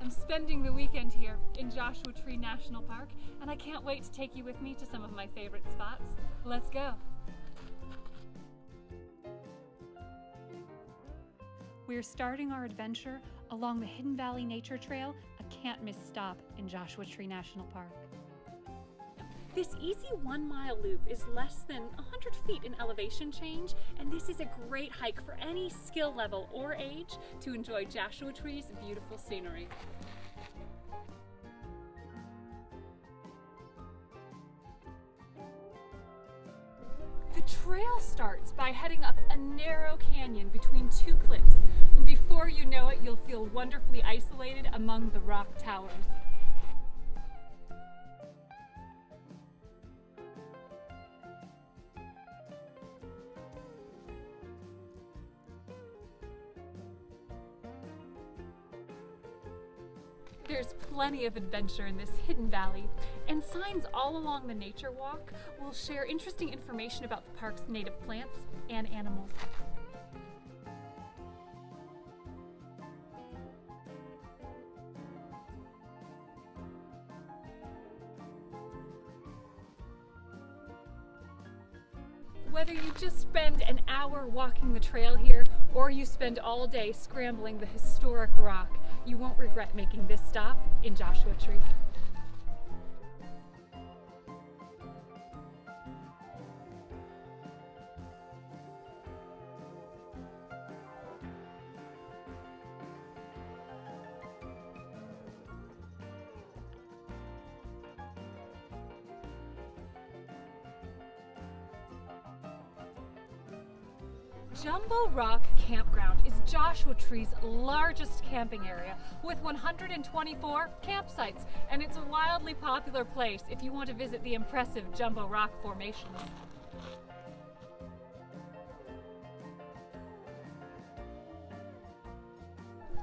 I'm spending the weekend here in Joshua Tree National Park, and I can't wait to take you with me to some of my favorite spots. Let's go. We're starting our adventure along the Hidden Valley Nature Trail, a can't-miss stop in Joshua Tree National Park. This easy 1 mile loop is less than 100 feet in elevation change, and this is a great hike for any skill level or age to enjoy Joshua Tree's beautiful scenery. The trail starts by heading up a narrow canyon between two cliffs, and before you know it, you'll feel wonderfully isolated among the rock towers. There's plenty of adventure in this hidden valley, and signs all along the nature walk will share interesting information about the park's native plants and animals. Whether you just spend an hour walking the trail here, or you spend all day scrambling the historic rock, you won't regret making this stop in Joshua Tree. Jumbo Rock Campground is Joshua Tree's largest camping area with 124 campsites, and it's a wildly popular place if you want to visit the impressive Jumbo Rock formations.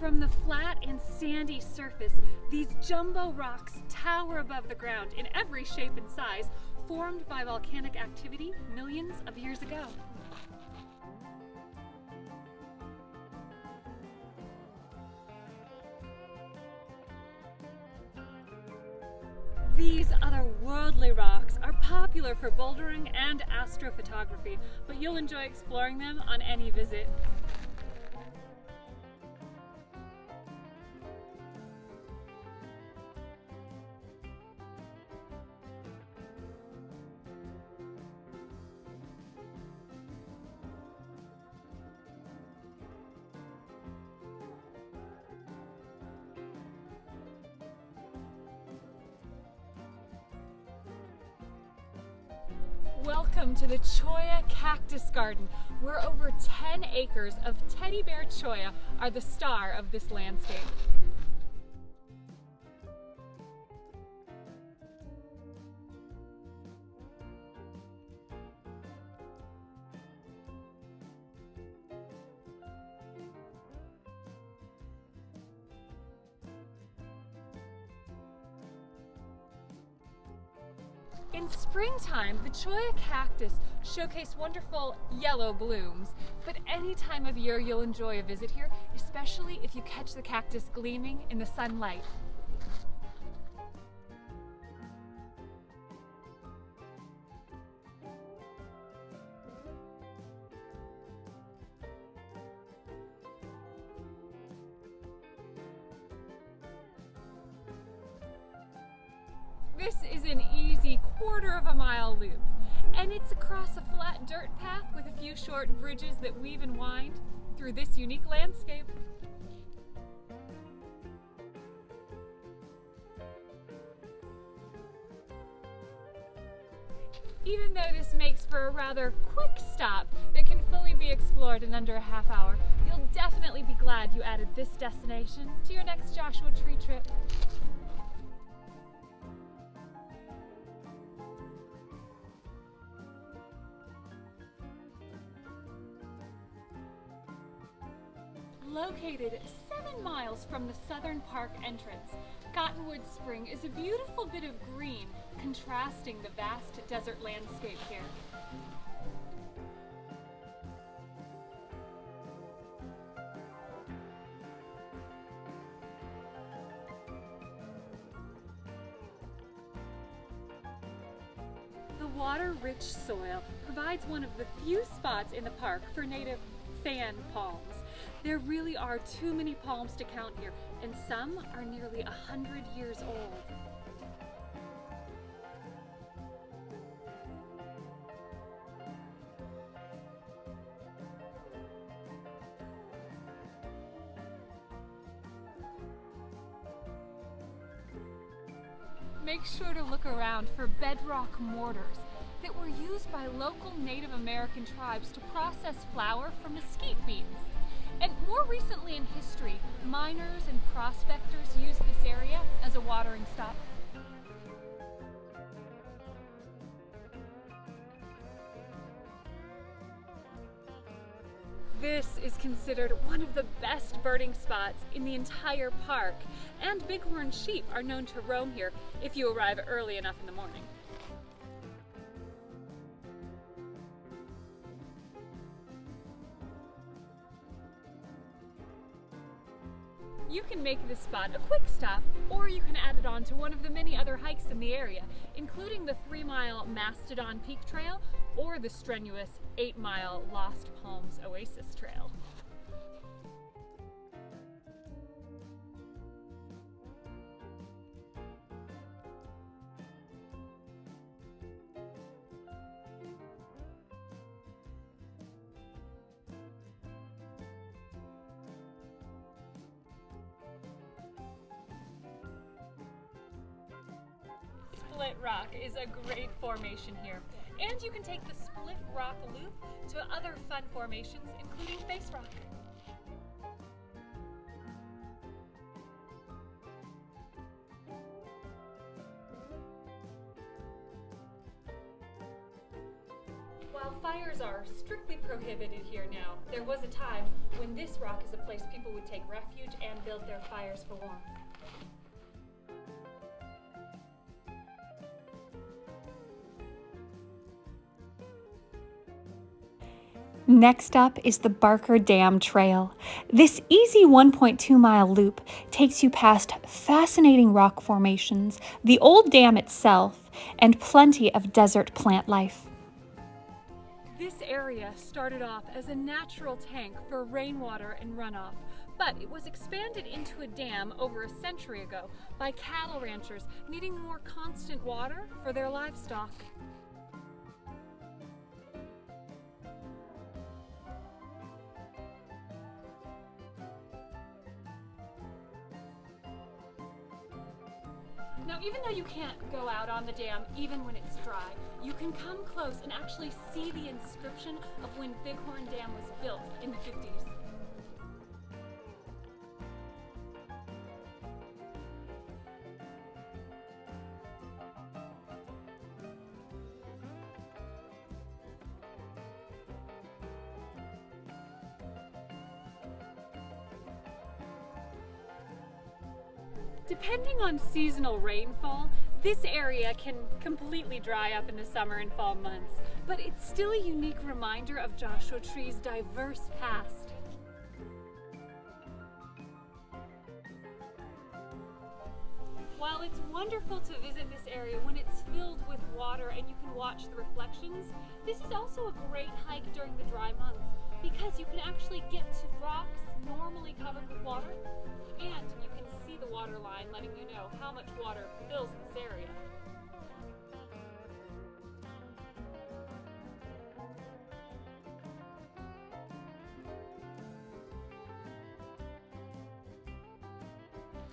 From the flat and sandy surface, these jumbo rocks tower above the ground in every shape and size, formed by volcanic activity millions of years ago. These otherworldly rocks are popular for bouldering and astrophotography, but you'll enjoy exploring them on any visit. Welcome to the Cholla Cactus Garden, where over 10 acres of teddy bear cholla are the star of this landscape. In springtime, the Cholla cactus showcase wonderful yellow blooms, but any time of year you'll enjoy a visit here, especially if you catch the cactus gleaming in the sunlight. This is an easy 1/4 mile loop, and it's across a flat dirt path with a few short bridges that weave and wind through this unique landscape. Even though this makes for a rather quick stop that can fully be explored in under a half hour, you'll definitely be glad you added this destination to your next Joshua Tree trip. Located 7 miles from the southern park entrance, Cottonwood Spring is a beautiful bit of green contrasting the vast desert landscape here. water-rich soil provides one of the few spots in the park for native fan palms. There really are too many palms to count here, and some are nearly 100 years old. Make sure to look around for bedrock mortars that were used by local Native American tribes to process flour from mesquite beans. And more recently in history, miners and prospectors used this area as a watering stop. This is considered one of the best birding spots in the entire park, and bighorn sheep are known to roam here if you arrive early enough in the morning. You can make this spot a quick stop, or you can add it on to one of the many other hikes in the area, including the 3-mile Mastodon Peak Trail or the strenuous 8-mile Lost Palms Oasis Trail. Split Rock is a great formation here, and you can take the Split Rock Loop to other fun formations, including Face Rock. While fires are strictly prohibited here now, there was a time when this rock is a place people would take refuge and build their fires for warmth. Next up is the Barker Dam Trail. This easy 1.2-mile loop takes you past fascinating rock formations, the old dam itself, and plenty of desert plant life. This area started off as a natural tank for rainwater and runoff, but it was expanded into a dam over a century ago by cattle ranchers needing more constant water for their livestock. Now, even though you can't go out on the dam even when it's dry, you can come close and actually see the inscription of when Bighorn Dam was built in the 50s. Depending on seasonal rainfall, this area can completely dry up in the summer and fall months, but it's still a unique reminder of Joshua Tree's diverse past. While it's wonderful to visit this area when it's filled with water and you can watch the reflections, this is also a great hike during the dry months because you can actually get to rocks normally covered with water, and you can see the water line letting you know how much water fills this area.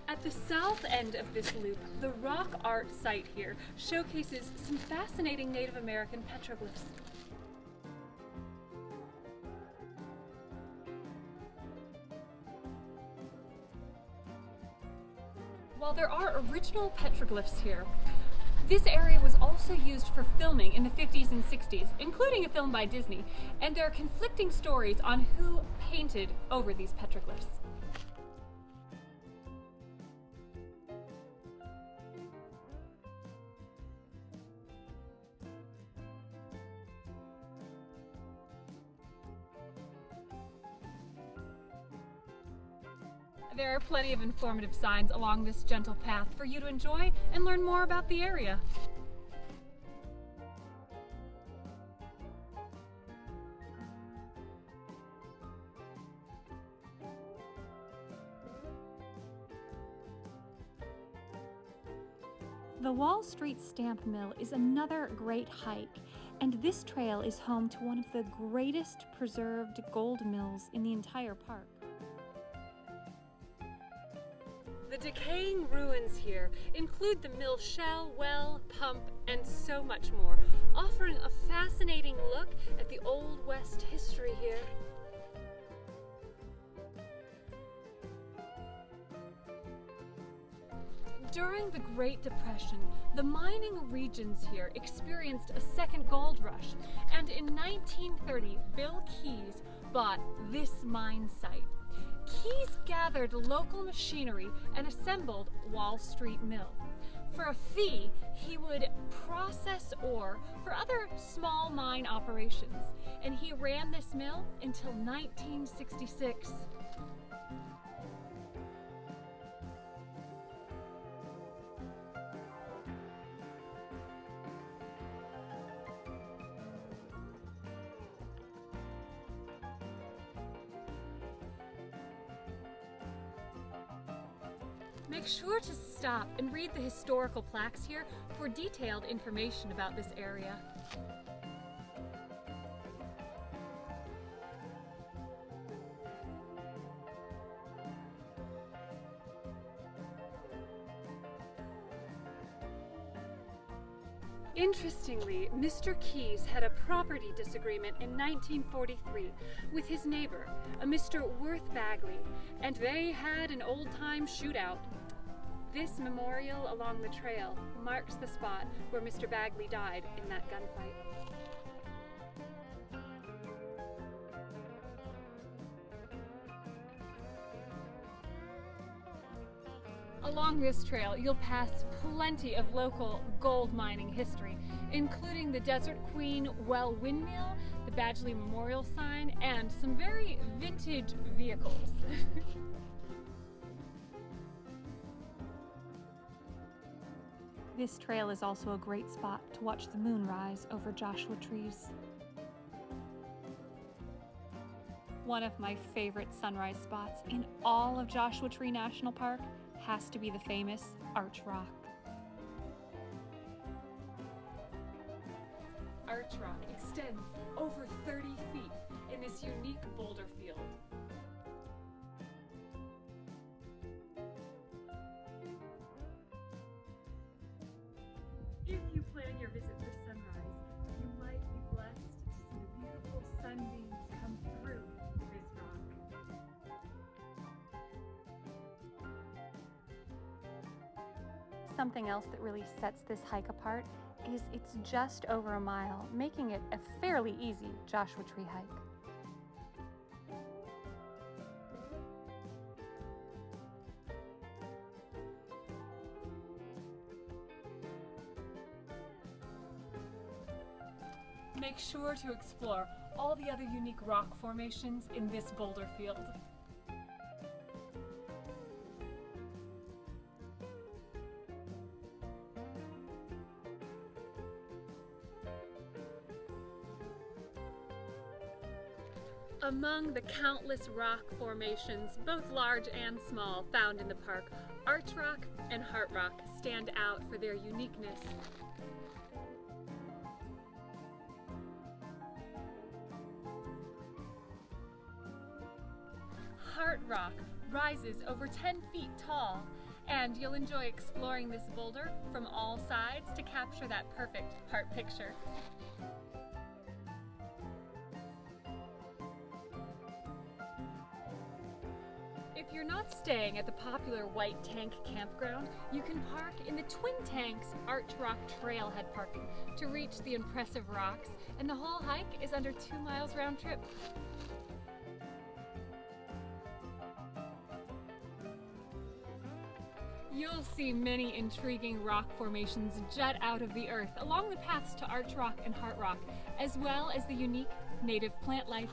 At the south end of this loop, the rock art site here showcases some fascinating Native American petroglyphs. While there are original petroglyphs here, this area was also used for filming in the 50s and 60s, including a film by Disney, and there are conflicting stories on who painted over these petroglyphs. There are plenty of informative signs along this gentle path for you to enjoy and learn more about the area. The Wall Street Stamp Mill is another great hike, and this trail is home to one of the greatest preserved gold mills in the entire park. The decaying ruins here include the mill shell, well, pump, and so much more, offering a fascinating look at the Old West history here. During the Great Depression, the mining regions here experienced a second gold rush, and in 1930, Bill Keyes bought this mine site. Keyes gathered local machinery and assembled Wall Street Mill. For a fee, he would process ore for other small mine operations, and he ran this mill until 1966. Make sure to stop and read the historical plaques here for detailed information about this area. Interestingly, Mr. Keyes had a property disagreement in 1943 with his neighbor, a Mr. Worth Bagley, and they had an old-time shootout. This memorial along the trail marks the spot where Mr. Bagley died in that gunfight. Along this trail, you'll pass plenty of local gold mining history, including the Desert Queen Well Windmill, the Badgley Memorial Sign, and some very vintage vehicles. This trail is also a great spot to watch the moon rise over Joshua trees. One of my favorite sunrise spots in all of Joshua Tree National Park has to be the famous Arch Rock. Arch Rock extends over 30 feet in this unique boulder field. If you plan your visit for sunrise, you might be blessed to see the beautiful sunbeams come through this rock. Something else that really sets this hike apart is it's just over a mile, making it a fairly easy Joshua Tree hike. Make sure to explore all the other unique rock formations in this boulder field. Among the countless rock formations, both large and small, found in the park, Arch Rock and Heart Rock stand out for their uniqueness. Heart Rock rises over 10 feet tall, and you'll enjoy exploring this boulder from all sides to capture that perfect heart picture. If you're not staying at the popular White Tank campground, you can park in the Twin Tanks Arch Rock Trailhead parking to reach the impressive rocks, and the whole hike is under 2 miles round trip. You'll see many intriguing rock formations jut out of the earth along the paths to Arch Rock and Heart Rock, as well as the unique native plant life.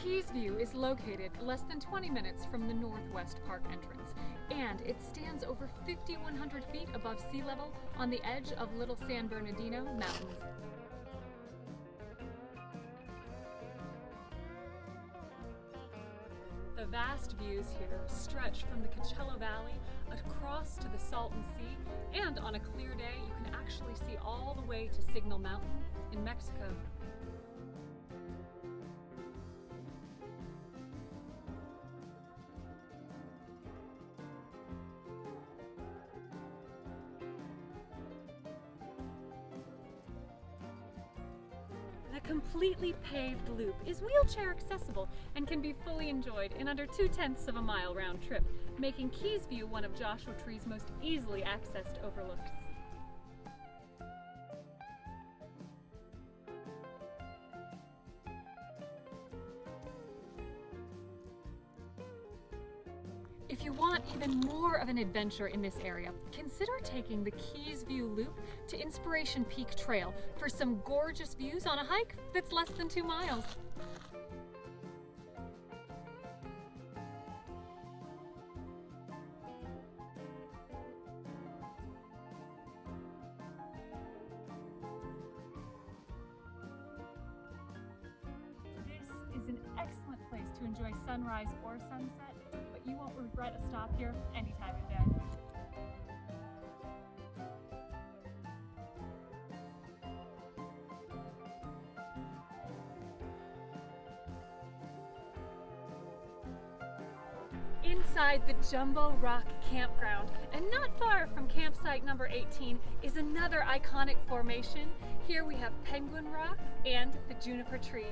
Keyes View is located less than 20 minutes from the Northwest Park entrance, and it stands over 5,100 feet above sea level on the edge of Little San Bernardino Mountains. The vast views here stretch from the Cholla Valley across to the Salton Sea, and on a clear day you can actually see all the way to Signal Mountain in Mexico. The completely paved loop is wheelchair accessible and can be fully enjoyed in under 2/10 of a mile round trip, making Keys View one of Joshua Tree's most easily accessed overlooks. If you want even more of an adventure in this area, consider taking the Keys View Loop to Inspiration Peak Trail for some gorgeous views on a hike that's less than 2 miles. This is an excellent place to enjoy sunrise or sunset, but you won't regret a stop here any time of day. Inside the Jumbo Rock Campground, and not far from campsite number 18, is another iconic formation. Here we have Penguin Rock and the Juniper Tree.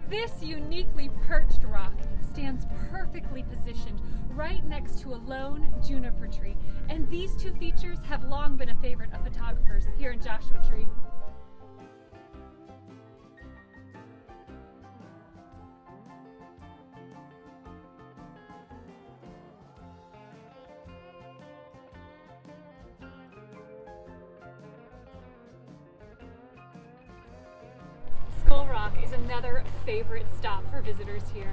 This uniquely perched rock stands perfectly positioned right next to a lone juniper tree, and these two features have long been a favorite of photographers here in Joshua Tree. Skull Rock is another favorite stop for visitors here.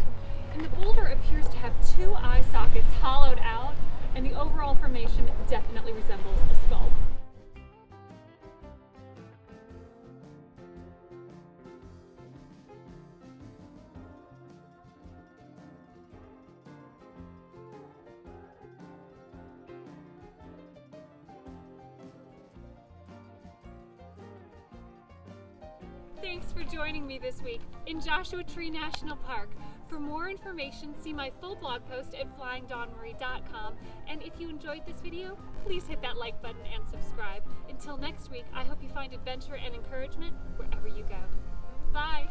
And the boulder appears to have 2 eye sockets hollowed out, and the overall formation definitely resembles a skull. Thanks for joining me this week in Joshua Tree National Park. For more information, see my full blog post at flyingdawnmarie.com. And if you enjoyed this video, please hit that like button and subscribe. Until next week, I hope you find adventure and encouragement wherever you go. Bye!